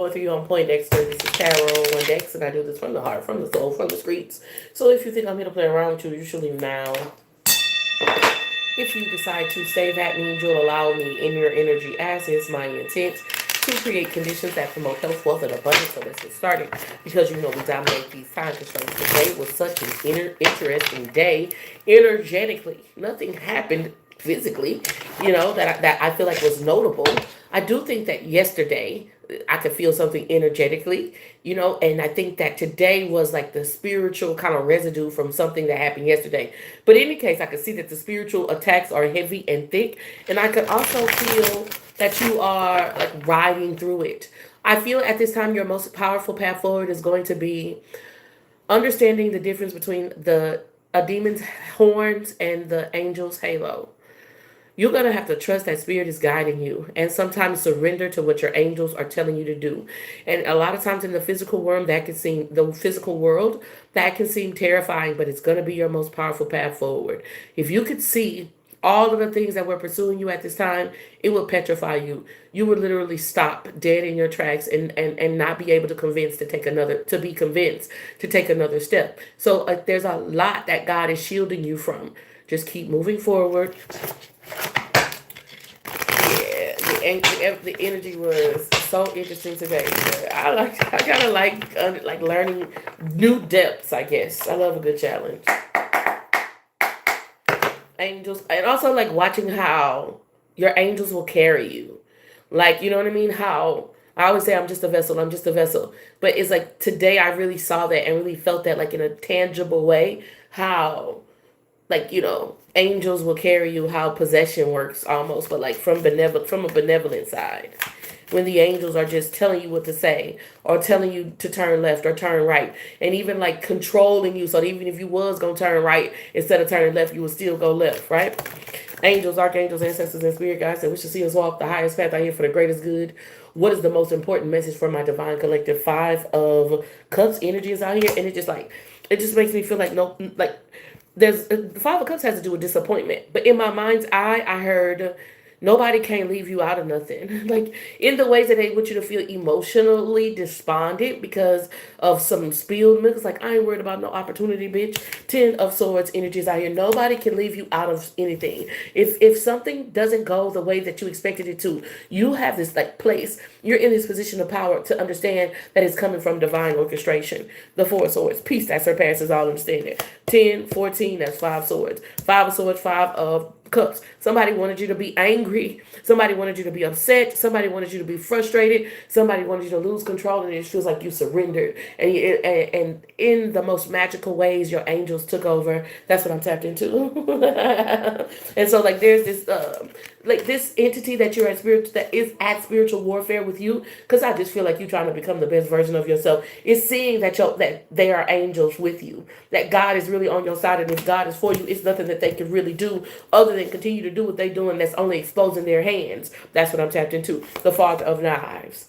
With you on Poindexter, this is TarotOnDex, and I do this from the heart, from the soul, from the streets. So if you think I'm here to play around with you, you should leave now. If you decide to stay, that means you'll allow me in your energy, as is my intent, to create conditions that promote health, wealth, and abundance. So let's get started, because you know we dominate these time constraints. Today was such an interesting day, energetically. Nothing happened physically, that I feel like was notable. I do think that yesterday I could feel something energetically, and I think that today was like the spiritual kind of residue from something that happened yesterday. But in any case, I could see that the spiritual attacks are heavy and thick, and I could also feel that you are like riding through it. I feel at this time your most powerful path forward is going to be understanding the difference between the a demon's horns and the angel's halo. You're going to have to trust that spirit is guiding you and sometimes surrender to what your angels are telling you to do. And a lot of times in the physical world, that can seem terrifying, but it's going to be your most powerful path forward. If you could see all of the things that were pursuing you at this time, it would petrify you. You would literally stop dead in your tracks and not be able to be convinced to take another step. So there's a lot that God is shielding you from. Just keep moving forward. The energy was so interesting today. I kind of like learning new depths. I guess I love a good challenge. Angels, and also like watching how your angels will carry you. Like, you know what I mean? How I always say I'm just a vessel. I'm just a vessel. But it's like today I really saw that and really felt that like in a tangible way. How angels will carry you, how possession works almost, but like from a benevolent side. When the angels are just telling you what to say or telling you to turn left or turn right, and even like controlling you, so that even if you was gonna turn right instead of turning left, you would still go left, right? Angels, archangels, ancestors, and spirit guides that wish to see us walk the highest path out here for the greatest good. What is the most important message for my divine collective? 5 of Cups energy is out here, and it just makes me feel like no, like there's the 5 of Cups has to do with disappointment, but in my mind's eye, I heard nobody can leave you out of nothing. Like in the ways that they want you to feel emotionally despondent because of some spilled milk. It's like I ain't worried about no opportunity, bitch. 10 of Swords energies out here. Nobody can leave you out of anything. If something doesn't go the way that you expected it to, you have this like place. You're in this position of power to understand that it's coming from divine orchestration. The 4 of Swords, peace that surpasses all understanding. 10, 14, that's 5 swords. 5 of Swords, 5 of Cups. Somebody wanted you to be angry. Somebody wanted you to be upset. Somebody wanted you to be frustrated. Somebody wanted you to lose control, and it feels like you surrendered. And in the most magical ways, your angels took over. That's what I'm tapped into. And so, like, there's this, like, this entity that you're that is at spiritual warfare with you. Because I just feel like you're trying to become the best version of yourself. Is seeing that they are angels with you. That God is really on your side, and if God is for you, it's nothing that they can really do other than continue to do what they're doing. That's only exposing their hands. That's what I'm tapped into. The Father of Knives.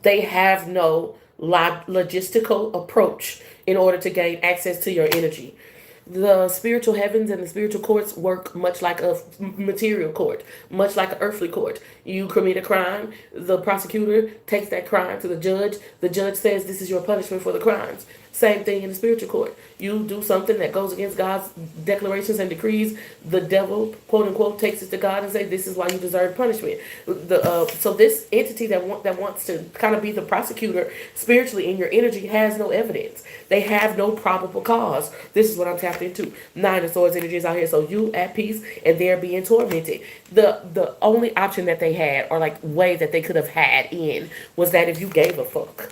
They have no logistical approach in order to gain access to your energy. The spiritual heavens and the spiritual courts work much like a material court, much like an earthly court. You commit a crime, the prosecutor takes that crime to the judge. The judge says this is your punishment for the crimes. Same thing in the spiritual court. You do something that goes against God's declarations and decrees. The devil, quote unquote, takes it to God and say, "This is why you deserve punishment." So this entity that wants to kind of be the prosecutor spiritually in your energy has no evidence. They have no probable cause. This is what I'm tapped into. 9 of Swords energy is out here. So you at peace and they're being tormented. The only option that they had, or like way that they could have had in, was that if you gave a fuck.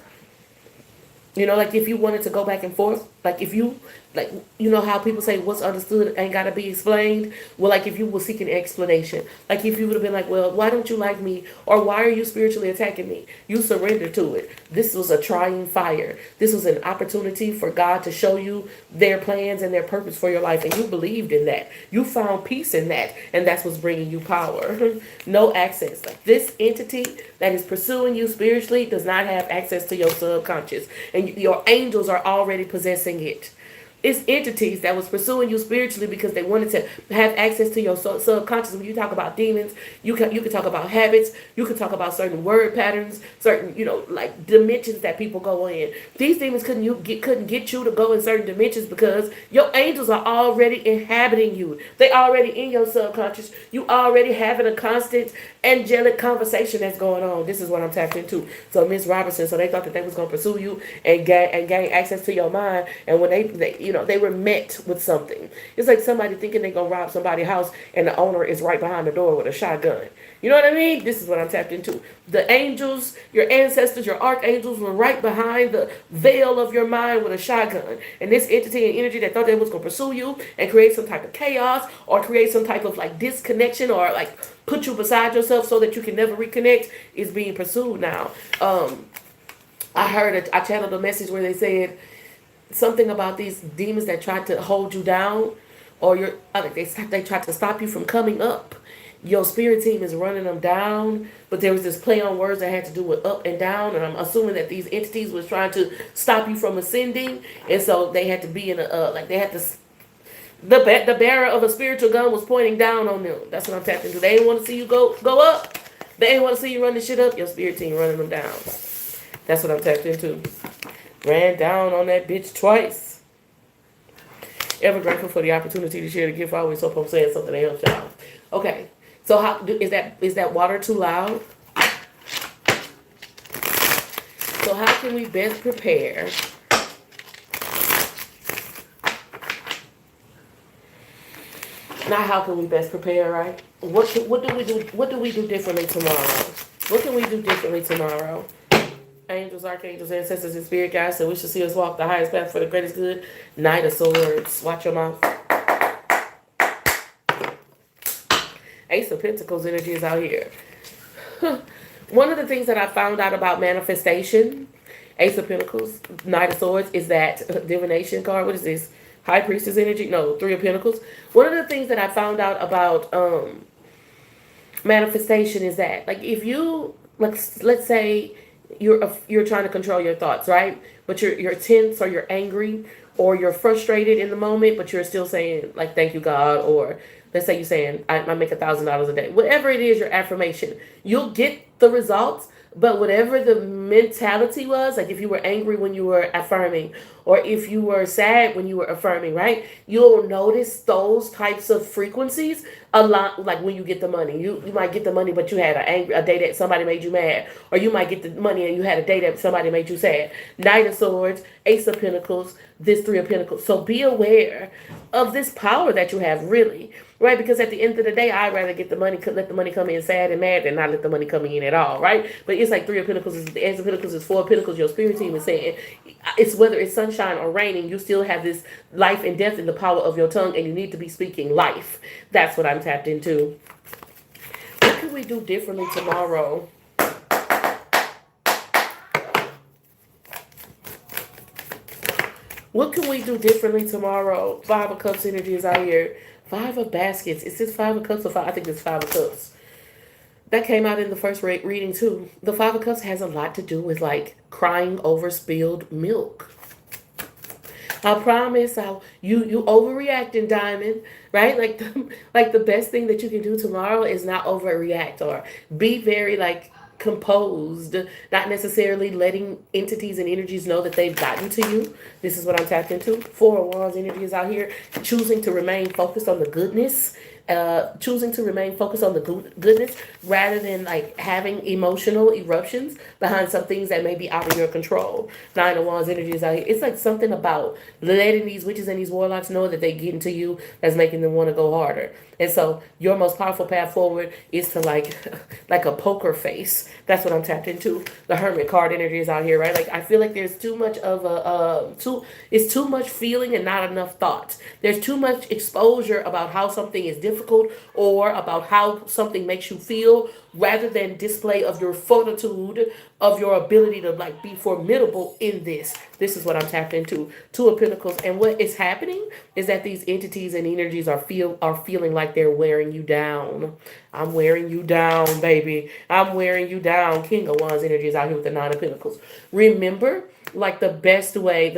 Like if you wanted to go back and forth, like if you, like, how people say what's understood ain't got to be explained. Well, like if you were seeking explanation, like if you would have been like, well, why don't you like me? Or why are you spiritually attacking me? You surrendered to it. This was a trying fire. This was an opportunity for God to show you their plans and their purpose for your life. And you believed in that. You found peace in that. And that's what's bringing you power. No access. Like this entity that is pursuing you spiritually does not have access to your subconscious. And your angels are already possessing it. It's entities that was pursuing you spiritually because they wanted to have access to your subconscious. When you talk about demons, you can talk about habits, you can talk about certain word patterns, certain like dimensions that people go in. These demons couldn't get you to go in certain dimensions because your angels are already inhabiting you. They already in your subconscious. You already having a constant angelic conversation that's going on. This is what I'm tapped into. So Miss Robinson, so they thought that they was gonna pursue you and gain access to your mind. And when they were met with something. It's like somebody thinking they gonna rob somebody's house and the owner is right behind the door with a shotgun. You know what I mean? This is what I'm tapped into. The angels, your ancestors, your archangels were right behind the veil of your mind with a shotgun. And this entity and energy that thought they was going to pursue you and create some type of chaos or create some type of like disconnection or like put you beside yourself so that you can never reconnect is being pursued now. I channeled a message where they said something about these demons that tried to hold you down or they tried to stop you from coming up. Your spirit team is running them down, but there was this play on words that had to do with up and down, and I'm assuming that these entities was trying to stop you from ascending, and so they had to be in the bearer of a spiritual gun was pointing down on them. That's what I'm tapping into. They didn't want to see you go up. They didn't want to see you run this shit up. Your spirit team running them down. That's what I'm tapped into. Ran down on that bitch twice. Ever grateful for the opportunity to share the gift. I always hope I'm saying something that helps y'all. Okay. So how is that water too loud? So how can we best prepare not how can we best prepare, right? What do we do differently tomorrow? What can we do differently tomorrow? Angels, archangels, ancestors, and spirit guides so we should see us walk the highest path for the greatest good. Knight of Swords. Watch your mouth. Ace of Pentacles energy is out here. One of the things that I found out about manifestation, Ace of Pentacles, Knight of Swords, is that divination card. What is this? High Priestess energy? No, Three of Pentacles. One of the things that I found out about manifestation is that, like, if you, let's say you're trying to control your thoughts, right? But you're tense or you're angry or you're frustrated in the moment, but you're still saying, like, thank you, God, or let's say you're saying, I make $1,000 a day. Whatever it is, your affirmation, you'll get the results. But whatever the mentality was, like if you were angry when you were affirming, or if you were sad when you were affirming, right? You'll notice those types of frequencies a lot. Like when you get the money, you might get the money, but you had a day that somebody made you mad, or you might get the money and you had a day that somebody made you sad. Knight of Swords, Ace of Pentacles, this Three of Pentacles. So be aware of this power that you have, really. Right, because at the end of the day, I'd rather get the money, let the money come in sad and mad than not let the money come in at all, right? But it's like Three of Pentacles, the Ace of Pentacles is Four of Pentacles. Your spirit team is saying, it's whether it's sunshine or raining, you still have this life and death in the power of your tongue, and you need to be speaking life. That's what I'm tapped into. What can we do differently tomorrow? What can we do differently tomorrow? Five of Cups energy is out here. Five of Baskets. Is this Five of Cups or five? I think it's Five of Cups. That came out in the first reading too. The Five of Cups has a lot to do with like crying over spilled milk. I promise you overreacting, Diamond, right? Like the best thing that you can do tomorrow is not overreact or be very like composed, not necessarily letting entities and energies know that they've gotten to you. This is what I'm tapped into. Four of Wands energy is out here, choosing to remain focused on the goodness, goodness rather than like having emotional eruptions behind some things that may be out of your control. Nine of Wands energy is out here. It's like something about letting these witches and these warlocks know that they get into you that's making them want to go harder. And so your most powerful path forward is to like a poker face. That's what I'm tapped into. The Hermit card energy is out here, right? Like I feel like there's too much of it's too much feeling and not enough thought. There's too much exposure about how something is difficult or about how something makes you feel rather than display of your fortitude, of your ability to like be formidable in this. This is what I'm tapped into. Two of Pentacles. And what is happening is that these entities and energies are feeling like they're wearing you down. I'm wearing you down, baby. I'm wearing you down. King of Wands energy is out here with the Nine of Pentacles. Remember, like the best way,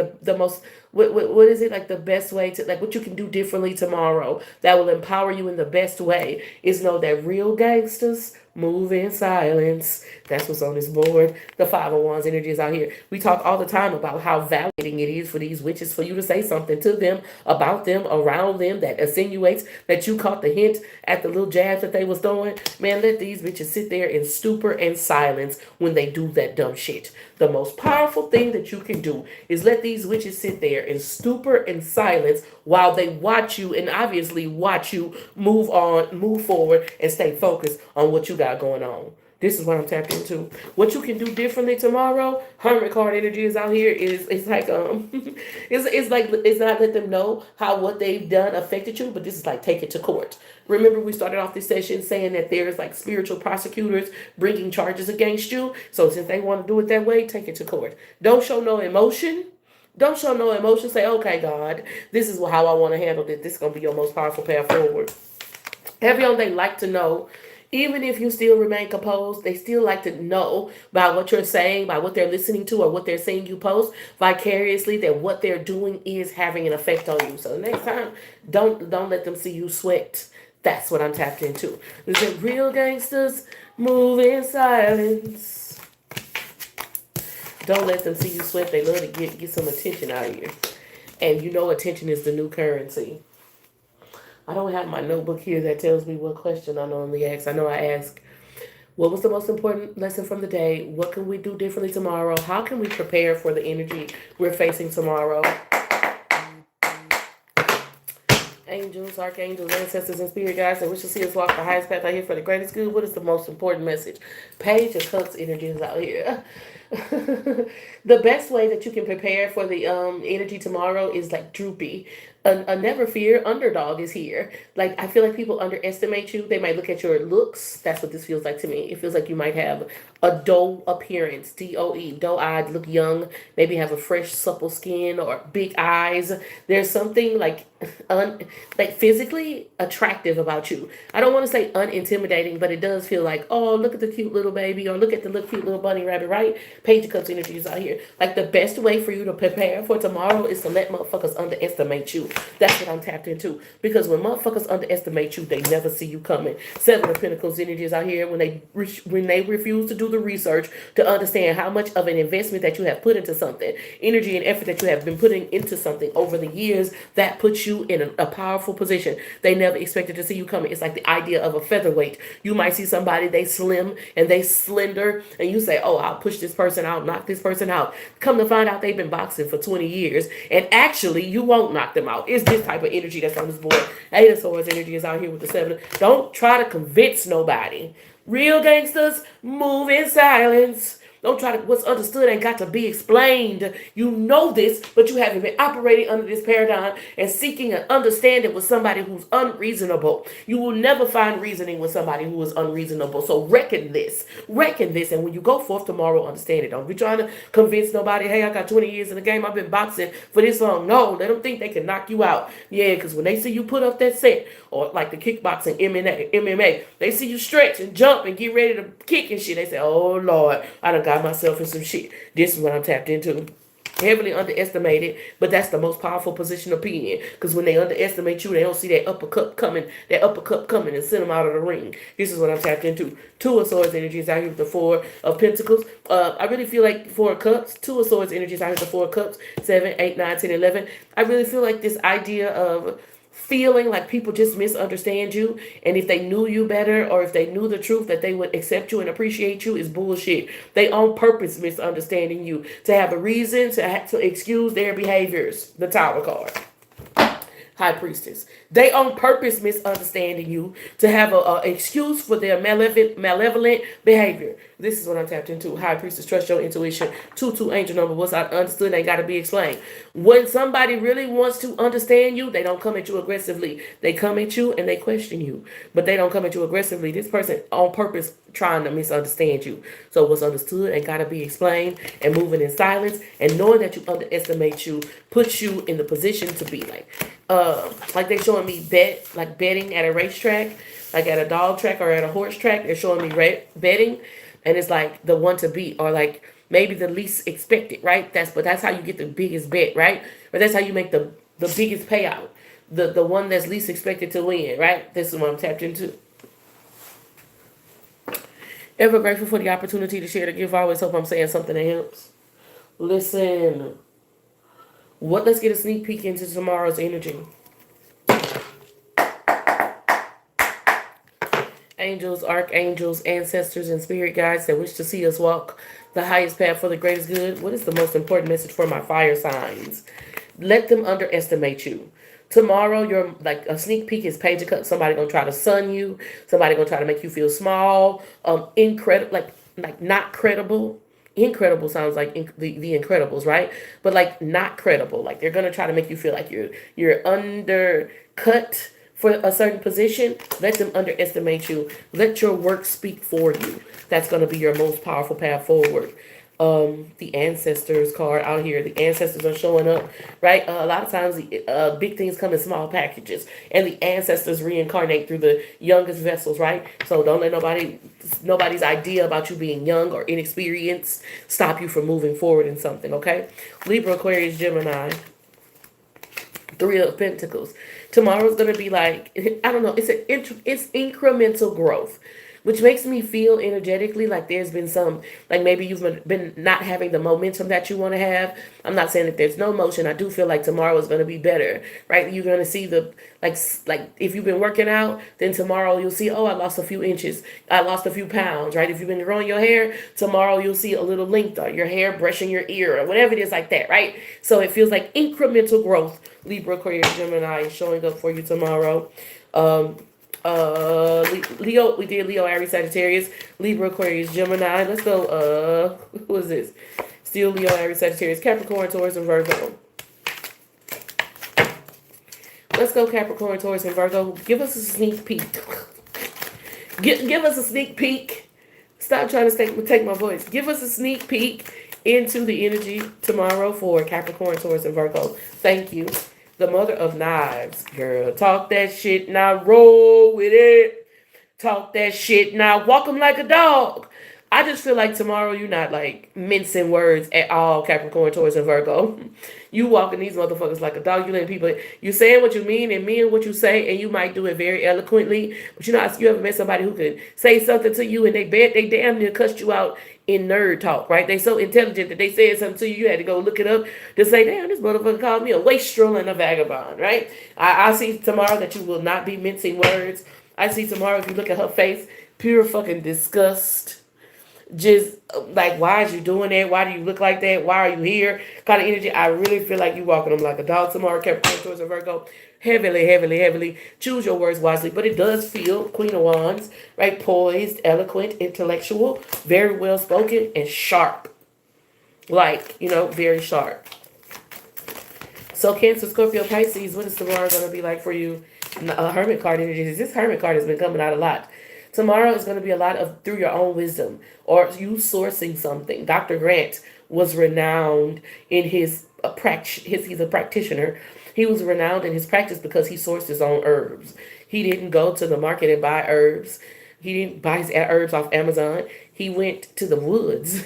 what is it, like the best way to, like what you can do differently tomorrow that will empower you in the best way is know that real gangsters move in silence. That's what's on this board. The 501's energy is out here. We talk all the time about how validating it is for these witches for you to say something to them, about them, around them, that insinuates that you caught the hint at the little jabs that they was throwing. Man, let these bitches sit there in stupor and silence when they do that dumb shit. The most powerful thing that you can do is let these witches sit there in stupor and silence while they watch you, and obviously watch you move on, move forward, and stay focused on what you got going on. This is what I'm tapped into. What you can do differently tomorrow. 100 card energy is out here. It's like it's like, it's not let them know how what they've done affected you, but this is like take it to court. Remember, we started off this session saying that there's like spiritual prosecutors bringing charges against you. So since they want to do it that way, take it to court. Don't show no emotion. Don't show no emotion. Say, okay, God, this is how I want to handle this. This is going to be your most powerful path forward. Everyone, they like to know, even if you still remain composed, they still like to know by what you're saying, by what they're listening to, or what they're seeing you post vicariously, that what they're doing is having an effect on you. So next time, don't let them see you sweat. That's what I'm tapped into. Is it real gangsters move in silence? Don't let them see you sweat. They love to get some attention out of you. And you know attention is the new currency. I don't have my notebook here that tells me what question I normally ask. I know I ask, what was the most important lesson from the day? What can we do differently tomorrow? How can we prepare for the energy we're facing tomorrow? Angels, archangels, ancestors, and spirit guides that wish to see us walk the highest path out here for the greatest good. What is the most important message? Page of Cups energy is out here. The best way that you can prepare for the energy tomorrow is like droopy. A never fear underdog is here. Like, I feel like people underestimate you. They might look at your looks. That's what this feels like to me. It feels like you might have a doe appearance, DOE, doe-eyed, look young, maybe have a fresh, supple skin or big eyes. There's something like like physically attractive about you. I don't want to say unintimidating, but it does feel like, oh, look at the cute little baby, or look at the little cute little bunny rabbit, right? Page of Cups energy is out here. Like, the best way for you to prepare for tomorrow is to let motherfuckers underestimate you. That's what I'm tapped into. Because when motherfuckers underestimate you, they never see you coming. 7 of Pentacles energy is out here. When they refuse to do the research to understand how much of an investment that you have put into something, energy and effort that you have been putting into something over the years, that puts you in a powerful position. They never expected to see you coming. It's like the idea of a featherweight. You might see somebody, they slim and they slender, and you say, oh, I'll push this person out, knock this person out. Come to find out they've been boxing for 20 years, and actually you won't knock them out. It's this type of energy that's on this board. 8 of Swords energy is out here with the 7. Don't try to convince nobody. Real gangsters move in silence. Don't try to, what's understood ain't got to be explained. You know this, but you haven't been operating under this paradigm and seeking an understanding with somebody who's unreasonable. You will never find reasoning with somebody who is unreasonable. So reckon this. And when you go forth tomorrow, understand it. Don't be trying to convince nobody, hey, I got 20 years in the game, I've been boxing for this long. No, let them think they can knock you out. Yeah, because when they see you put up that set, or like the kickboxing, MMA, they see you stretch and jump and get ready to kick and shit. They say, oh, Lord, I done got myself in some shit. This is what I'm tapped into. Heavily underestimated, but that's the most powerful position to be in. Because when they underestimate you, they don't see that uppercut coming, and send them out of the ring. This is what I'm tapped into. 2 of Swords energy is out here with the 4 of Pentacles. I really feel like 4 of Cups. 2 of Swords energy is out here with the 4 of Cups. 7, 8, 9, 10, 11. I really feel like this idea of feeling like people just misunderstand you, and if they knew you better, or if they knew the truth, that they would accept you and appreciate you, is bullshit. They on purpose misunderstanding you to have a reason to excuse their behaviors. The Tower card. High Priestess. They on purpose misunderstanding you to have a excuse for their malevolent behavior. This is what I'm tapped into. High Priestess, trust your intuition. 2 angel number. What's understood ain't got to be explained. When somebody really wants to understand you, they don't come at you aggressively. They come at you and they question you, but they don't come at you aggressively. This person on purpose trying to misunderstand you. So what's understood ain't got to be explained, and moving in silence and knowing that you underestimate you puts you in the position to be like they showing me betting at a racetrack, like at a dog track or at a horse track. They're showing me betting, and it's like the one to beat, or like maybe the least expected, right? But that's how you get the biggest bet, right? Or that's how you make the biggest payout. The one that's least expected to win, right? This is what I'm tapped into. Ever grateful for the opportunity to share the gift. I always hope I'm saying something that helps. Listen, let's get a sneak peek into tomorrow's energy. Angels, archangels, ancestors, and spirit guides that wish to see us walk the highest path for the greatest good. What is the most important message for my fire signs? Let them underestimate you. Tomorrow, you're like a sneak peek is page of cups. Somebody gonna try to sun you. Somebody gonna try to make you feel small. Incredible, like not credible. Incredible sounds like the Incredibles, right? But like not credible. Like they're gonna try to make you feel like you're undercut for a certain position. Let them underestimate you. Let your work speak for you. That's going to be your most powerful path forward. The ancestors card out here. The ancestors are showing up, right? A lot of times, big things come in small packages, and the ancestors reincarnate through the youngest vessels, right? So don't let nobody's idea about you being young or inexperienced stop you from moving forward in something. Okay, Libra, Aquarius, Gemini. Three of Pentacles. Tomorrow's gonna be like, I don't know. It's incremental growth, which makes me feel energetically like there's been some, like maybe you've been not having the momentum that you want to have. I'm not saying that there's no motion. I do feel like tomorrow is gonna be better, right? You're gonna see like if you've been working out, then tomorrow you'll see, oh, I lost a few inches, I lost a few pounds, right? If you've been growing your hair, tomorrow you'll see a little length on your hair, brushing your ear, or whatever it is like that, right? So it feels like incremental growth. Libra, Aquarius, Gemini is showing up for you tomorrow. Leo, we did Leo, Aries, Sagittarius, Libra, Aquarius, Gemini. Let's go. Who is this? Still Leo, Aries, Sagittarius, Capricorn, Taurus, and Virgo. Let's go Capricorn, Taurus, and Virgo. Give us a sneak peek. Give us a sneak peek. Stop trying to take my voice. Give us a sneak peek into the energy tomorrow for Capricorn, Taurus, and Virgo. Thank you. The Mother of Knives. Girl, talk that shit now. Roll with it. Talk that shit now. Walk them like a dog. I just feel like tomorrow you're not like mincing words at all, Capricorn, Taurus, and Virgo. You walking these motherfuckers like a dog. You letting people, you saying what you mean and mean what you say, and you might do it very eloquently. But you know, you ever met somebody who could say something to you and they damn near cussed you out in nerd talk, right? They so intelligent that they said something to you, you had to go look it up to say, damn, this motherfucker called me a wastrel and a vagabond, right? I see tomorrow that you will not be mincing words. I see tomorrow, if you look at her face, pure fucking disgust. Just like, why is you doing that? Why do you look like that? Why are you here? Kind of energy. I really feel like you walking them like a dog tomorrow, Capricorn, Taurus, and Virgo. Heavily, heavily, heavily. Choose your words wisely. But it does feel Queen of Wands, right? Poised, eloquent, intellectual, very well spoken, and sharp. Like, very sharp. So Cancer, Scorpio, Pisces, what is tomorrow going to be like for you? Hermit card energy. This Hermit card has been coming out a lot. Tomorrow is going to be a lot of through your own wisdom or you sourcing something. Dr. Grant was renowned in his practice. He's a practitioner. He was renowned in his practice because he sourced his own herbs. He didn't go to the market and buy herbs. He didn't buy his herbs off Amazon. He went to the woods.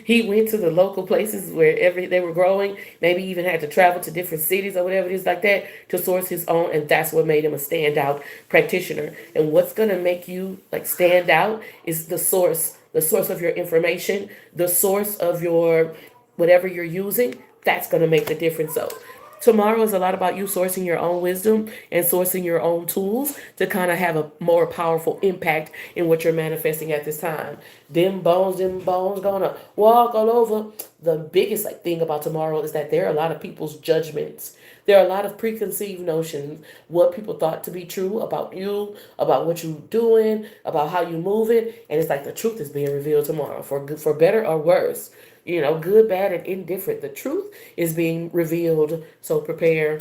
He went to the local places where they were growing. Maybe even had to travel to different cities or whatever it is like that to source his own. And that's what made him a standout practitioner. And what's going to make you like stand out is the source of your information, the source of your whatever you're using. That's going to make the difference. So tomorrow is a lot about you sourcing your own wisdom and sourcing your own tools to kind of have a more powerful impact in what you're manifesting at this time. Them bones gonna walk all over. The biggest thing about tomorrow is that there are a lot of people's judgments. There are a lot of preconceived notions, what people thought to be true about you, about what you're doing, about how you're moving. And it's like the truth is being revealed tomorrow for good, for better or worse. Good, bad, and indifferent. The truth is being revealed. So prepare.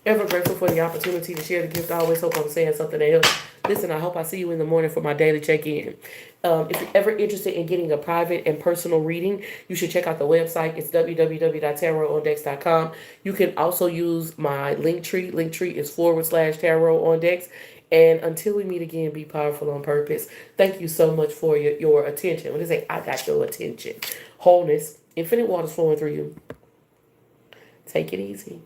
Ever grateful for the opportunity to share the gift. I always hope I'm saying something that helps. Listen, I hope I see you in the morning for my daily check-in. If you're ever interested in getting a private and personal reading, you should check out the website. It's www.TarotOnDex.com. You can also use my link tree. Link tree is /TarotOnDex. And until we meet again, be powerful on purpose. Thank you so much for your attention. When they say, I got your attention. Wholeness. Infinite waters flowing through you. Take it easy.